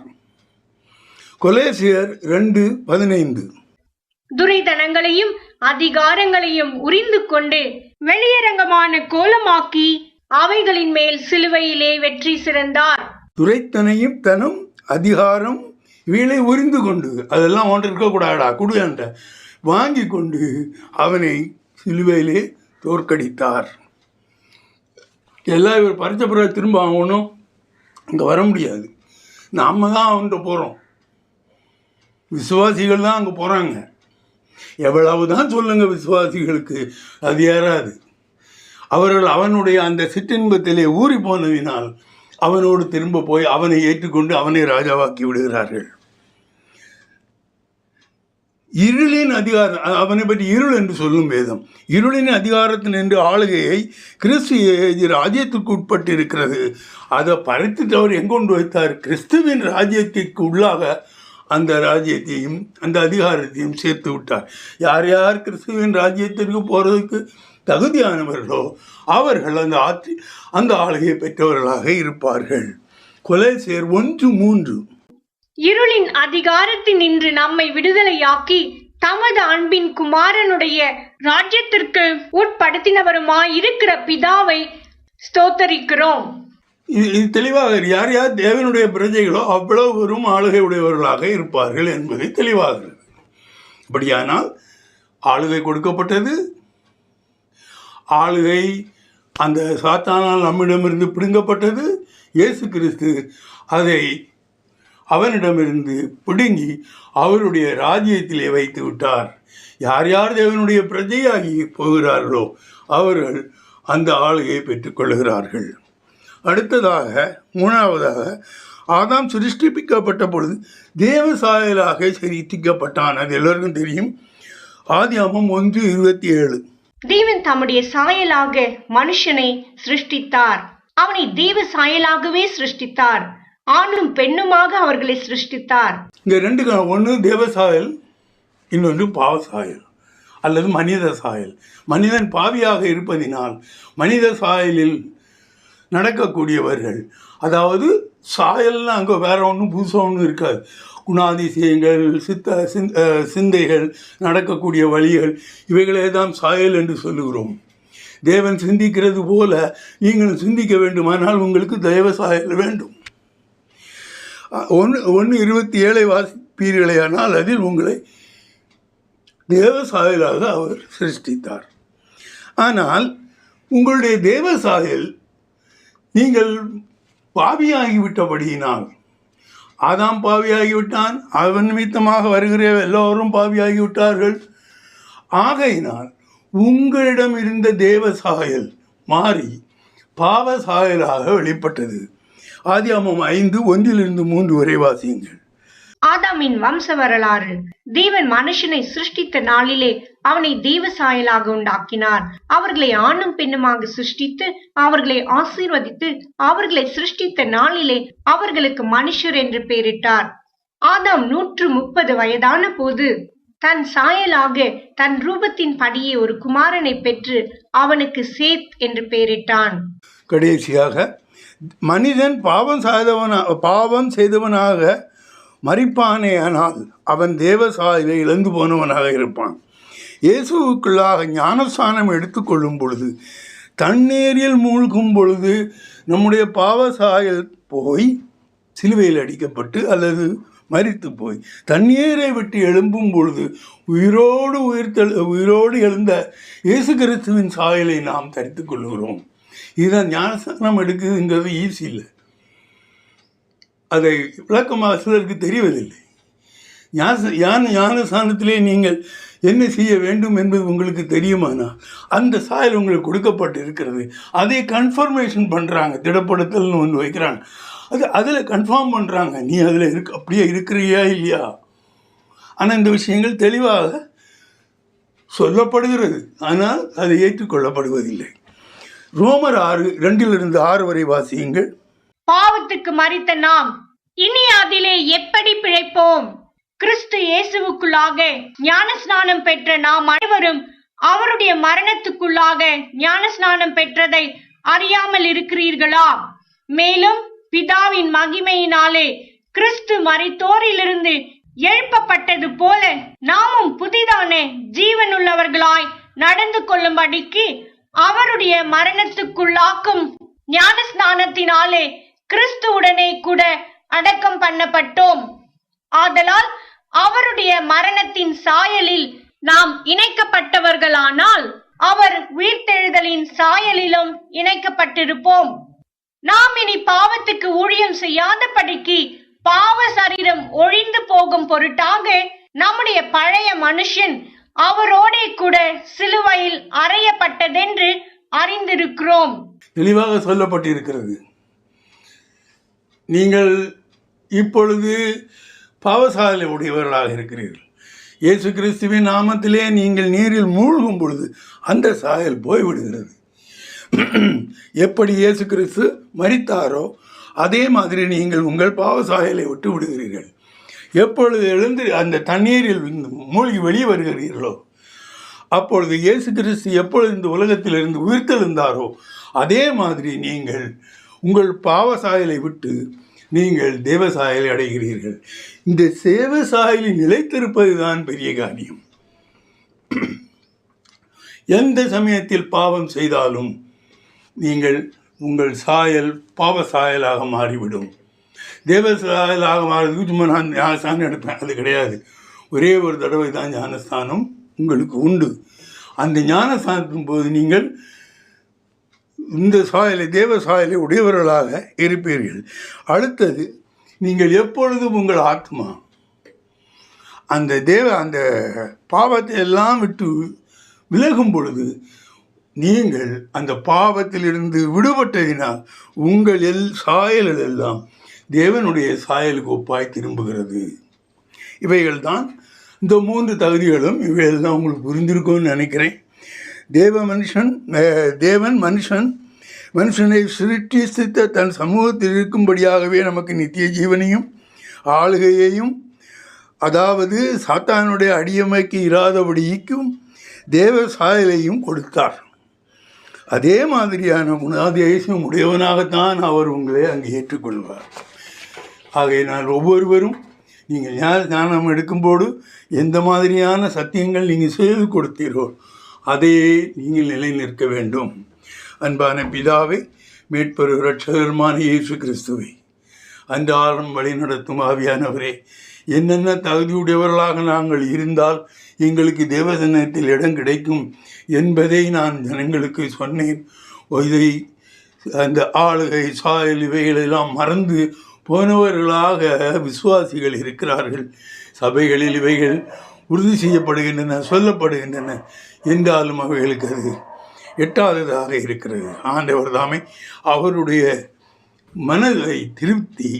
கொலேசியர் 2:15. துரைதனங்களையும் அதிகாரங்களையும் உரிந்து கொண்டு வெளியரங்கமான கோலமாக்கி அவைகளின் மேல் சிலுவையிலே வெற்றி சிறந்தார். துரைத்தனையும் தனம் அதிகாரம் இவைகளை உரிந்து கொண்டு, அதெல்லாம் ஒன்று இருக்கக்கூடாதா குடுன்ற வாங்கி கொண்டு அவனை சிலுவையிலே தோற்கடித்தார். எல்லாம் இவர் பறிச்ச பிறகு திரும்ப ஆகணும், அங்கே வர முடியாது. நாம் தான் அவன்கிட்ட போகிறோம். விசுவாசிகள் தான் அங்கே போகிறாங்க. எவ்வளவு தான் சொல்லுங்கள் விசுவாசிகளுக்கு, அது ஏறாது. அவர்கள் அவனுடைய அந்த சிற்றின்பத்திலே ஊறி போனதினால் அவனோடு திரும்ப போய் அவனை ஏற்றுக்கொண்டு அவனை ராஜாவாக்கி விடுகிறார்கள். இருளின் அதிகாரம், அவனை பற்றி இருள் என்று சொல்லும் வேதம், இருளின் அதிகாரத்தில் நின்று ஆளுகையை கிறிஸ்து ராஜ்யத்துக்கு உட்பட்டு இருக்கிறது. அதை பறித்துட்டு அவர் எங்கொண்டு வைத்தார்? கிறிஸ்துவின் ராஜ்யத்திற்கு உள்ளாக அந்த ராஜ்யத்தையும் அந்த அதிகாரத்தையும் சேர்த்து விட்டார். யார் யார் கிறிஸ்துவின் ராஜ்யத்திற்கு போகிறதுக்கு தகுதியானவர்களோ அவர்கள் அந்த ஆளுகையை பெற்றவர்களாக இருப்பார்கள். கொலோசியர் 1:3. இருளின் அதிகாரத்தில் நின்று நம்மை விடுதலையாக்கி தமது அன்பின் குமாரனுடைய ராஜ்யத்திற்கு உட்படுத்தினவருமாய் இருக்கிற பிதாவை ஸ்தோத்தரிக்கிறோம். இது தெளிவாக யார் யார் தேவனுடைய பிரஜைகளோ அவ்வளவு வெறும் ஆளுகை உடையவர்களாக இருப்பார்கள் என்பதை தெளிவாகிறது. அப்படியானால் ஆளுகை கொடுக்கப்பட்டது. ஆளுகை அந்த சாத்தானால் நம்மிடமிருந்து பிடுங்கப்பட்டது. இயேசு கிறிஸ்து அதை அவனிடமிருந்து பிடுங்கி அவருடைய ராஜ்யத்திலே வைத்து விட்டார். யார் யார் தேவனுடைய பிரஜையாகி போகிறார்களோ அவர்கள் அந்த ஆளுகையை பெற்றுக்கொள்கிறார்கள். அடுத்ததாக 3வதாக, ஆதாம் சிருஷ்டிக்கப்பட்ட பொழுது தேவ சாயலாக சிருஷ்டிக்கப்பட்டான். அது எல்லோருக்கும் தெரியும். ஆதியாகமம் 1:27. தேவன் தம்முடைய சாயலாக மனுஷனை சிருஷ்டித்தார். அவனை தேவ சாயலாகவே சிருஷ்டித்தார். ஆணும் பெண்ணுமாக அவர்களை சிருஷ்டித்தார். இந்த ரெண்டு, ஒன்று தேவ சாயல், இன்னொன்று பாவ சாயல் அல்லது மனித சாயல். மனிதன் பாவியாக இருப்பதினால் மனித சாயலில் நடக்கக்கூடியவர்கள், அதாவது சாயல்னா அங்கே வேற ஒன்றும் புதுசாக ஒன்றும் இருக்காது. குணாதிசயங்கள், சிந்தைகள், நடக்கக்கூடிய வழிகள், இவைகளே தான் சாயல் என்று சொல்லுகிறோம். தேவன் சிந்திக்கிறது போல நீங்கள் சிந்திக்க வேண்டுமானால் உங்களுக்கு தேவ சாயல் வேண்டும். 1:27 வாசிப்பீர்களேயானால் அதில் உங்களை தேவ சாயலாக அவர் சிருஷ்டித்தார். ஆனால் உங்களுடைய தேவ சாயல் நீங்கள் பாவியாகிவிட்டபடியினால், ஆதாம் பாவியாகிவிட்டான், அவன் நிமித்தமாக வருகிற எல்லோரும் பாவியாகிவிட்டார்கள். ஆகையினால் உங்களிடம் இருந்த தேவ சாயல் மாறி பாவ சாயலாக வெளிப்பட்டது. ஆதியாகமம் 5:1-3 வரை வாசியுங்கள். ஆதாமின் வம்ச வரலாறு. தேவன் மனுஷனை சிருஷ்டித்த நாளிலே அவனை தேவ சாயலாக உண்டாக்கினார். அவர்களை ஆணும் பெண்ணுமாக சிருஷ்டித்து அவர்களை ஆசீர்வதித்து அவர்களை சிருஷ்டித்த நாளிலே அவர்களுக்கு மனுஷர் என்று பெயரிட்டார். ஆதாம் 130 வயதான போது தன் சாயலாக தன் ரூபத்தின் படியே ஒரு குமாரனை பெற்று அவனுக்கு சேத் என்று பெயரிட்டான். கடைசியாக மனிதன் பாவம் செய்தவனாக மரிப்பானே, ஆனால் அவன் தேவ சாயலை இழந்து போனவனாக இருப்பான். இயேசுவுக்குள்ளாக ஞானஸ்தானம் எடுத்துக்கொள்ளும் பொழுது, தண்ணீரில் மூழ்கும் பொழுது நம்முடைய பாவ சாயல் போய் சிலுவையில் அடிக்கப்பட்டு அல்லது மரித்து போய் தண்ணீரை விட்டு எழும்பும் பொழுது உயிரோடு எழுந்த இயேசு கிறிஸ்துவின் சாயலை நாம் தரித்து கொள்கிறோம். இதுதான் ஞானஸ்தானம் எடுக்குதுங்கிறது ஈஸி இல்லை. அதை விளக்கமாக சிலருக்கு தெரிவதில்லை. ஞானஸ்தானத்திலே நீங்கள் என்ன செய்ய வேண்டும் என்பது உங்களுக்கு தெரியுமானா அந்த சாயல் உங்களுக்கு கொடுக்கப்பட்டு இருக்கிறது. அதை கன்ஃபர்மேஷன் பண்ணுறாங்க. திடப்படுத்தல்னு ஒன்று வைக்கிறாங்க. அதில் கன்ஃபார்ம் பண்ணுறாங்க, நீ அதில் அப்படியே இருக்கிறியா இல்லையா. ஆனால் இந்த விஷயங்கள் தெளிவாக சொல்லப்படுகிறது, ஆனால் அது ஏற்றுக்கொள்ளப்படுவதில்லை. ரோமர் 6:2-6 வரை வாசியுங்கள். பாவத்துக்கு மரித்த நாம் இனி அதிலே எப்படி பிழைப்போம்? கிறிஸ்து இயேசுவுக்குள்ளாக ஞானஸ்நானம் பெற்ற நாம் அனைவரும் அவருடைய மரணத்துக்குள்ளாக ஞானஸ்நானம் பெற்றதை அறியாமல் இருக்கிறீர்களா? மேலும் பிதாவின் மகிமையினாலே கிறிஸ்து மரித்தோரிலிருந்து எழுப்பப்பட்டது போல நாமும் புதிதான ஜீவனுள்ளவர்களாய் நடந்து கொள்ளும்படிக்கு அவருடைய மரணத்துக்குள்ளாக்கும் ஞானஸ்நானத்தினாலே கிறிஸ்துவுடனே கூட அடக்கம் பண்ணப்பட்டோம். ஆதலால் அவருடைய மரணத்தின் சாயலில் நாம் இணைக்கப்பட்டவர்களானால் அவர் உயிர்த்தெழுதலின் சாயலிலும் இணைக்கப்பட்டிருப்போம். நாம் இனி பாவத்துக்கு ஊழியம் செய்யாதபடிக்கு பாவ சரீரம் ஒழிந்து போகும் பொருட்டாக நம்முடைய பழைய மனுஷன் அவரோடே கூட சிலுவையில் அறையப்பட்டதென்று அறிந்திருக்கிறோம். தெளிவாக சொல்லப்பட்டிருக்கிறது. நீங்கள் இப்பொழுது பாவசாலை உடையவர்களாக இருக்கிறீர்கள். இயேசு கிறிஸ்துவின் நாமத்திலே நீங்கள் நீரில் மூழ்கும் பொழுது அந்த சாயல் போய்விடுகிறது. எப்படி இயேசு கிறிஸ்து மரித்தாரோ அதே மாதிரி நீங்கள் உங்கள் பாவ சாயலை விட்டு விடுகிறீர்கள். எப்பொழுது எழுந்து அந்த தண்ணீரில் மூழ்கி வெளியே வருகிறீர்களோ அப்பொழுது இயேசு கிறிஸ்து எப்பொழுது இந்த உலகத்திலிருந்து உயிர்த்தெழுந்தாரோ அதே மாதிரி நீங்கள் உங்கள் பாவ சாயலை விட்டு நீங்கள் தேவ சாயலை அடைகிறீர்கள். இந்த தேவ சாயலில் நிலைத்திருப்பது தான் பெரிய காரியம். எந்த சமயத்தில் பாவம் செய்தாலும் நீங்கள் உங்கள் சாயல் பாவ சாயலாக மாறிவிடும். தேவ சாயலாக மாறுறதுக்கு சும்மா நான் ஞானஸ்தானம் எடுப்பேன், அது கிடையாது. ஒரே ஒரு தடவை தான் ஞானஸ்தானம் உங்களுக்கு உண்டு. அந்த ஞானஸ்தானத்தின் போது நீங்கள் இந்த சாயலை தேவ சாயலை உடையவர்களாக இருப்பீர்கள். அடுத்தது, நீங்கள் எப்பொழுதும் உங்கள் ஆத்மா அந்த பாவத்தை எல்லாம் விட்டு விலகும் பொழுது நீங்கள் அந்த பாவத்திலிருந்து விடுபட்டதினால் உங்கள் சாயல்கள் எல்லாம் தேவனுடைய சாயலுக்கு ஒப்பாய் திரும்புகிறது. இவைகள் தான் இந்த 3 தகுதிகளும். இவைகள் தான் உங்களுக்கு புரிந்திருக்கும்னு நினைக்கிறேன். தேவன் மனுஷனை சிருஷ்டித்த தன் சமூகத்தில் இருக்கும்படியாகவே நமக்கு நித்திய ஜீவனையும் ஆளுகையையும், அதாவது சாத்தானுடைய அடியமைக்கு இராதபடிக்கும் தேவ சாயலையும் கொடுத்தார். அதே மாதிரியான குணாதிசயம் உடையவனாகத்தான் அவர் உங்களை அங்கே ஏற்றுக்கொள்வார். ஆகையினால் ஒவ்வொருவரும் நீங்கள் ஞானம் எடுக்கும்போது எந்த மாதிரியான சத்தியங்கள் நீங்கள் செய்து கொடுத்தீரோ அதையே நீங்கள் நிலை நிற்க வேண்டும். அன்பான பிதாவை, மீட்பர் இரட்சகருமான இயேசு கிறிஸ்துவை, அன்றாடம் வழி நடத்தும் ஆவியானவரே, என்னென்ன தகுதியுடையவர்களாக நாங்கள் இருந்தால் எங்களுக்கு தேவசனத்தில் இடம் கிடைக்கும் என்பதை நான் ஜனங்களுக்கு சொன்னேன். இதை அந்த ஆளுகை சாயல் இவைகளெல்லாம் மறந்து போனவர்களாக விசுவாசிகள் இருக்கிறார்கள். சபைகளில் இவைகள் உறுதி செய்யப்படுகின்றன, சொல்லப்படுகின்றன. என்றாலும் அவைகளுக்கு அது எட்டாததாக இருக்கிறது. ஆண்டவர் தாமே அவருடைய மனதை திருப்தி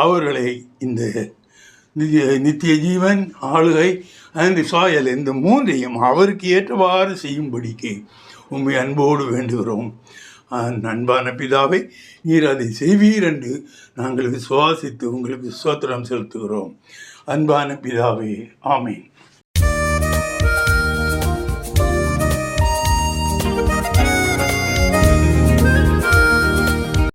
அவர்களை இந்த நித்திய ஜீவன், ஆளுகை அந்த சாயல் இந்த 3ஐயும் அவருக்கு ஏற்றவாறு செய்யும்படிக்கு உண்மை அன்போடு வேண்டுகிறோம். அன்பான பிதாவை, நீர் அதை செய்வீர் என்று நாங்கள் விசுவாசித்து உங்களுக்கு ஸ்தோத்திரம் செலுத்துகிறோம். அன்பான பிதாவே, ஆமென்.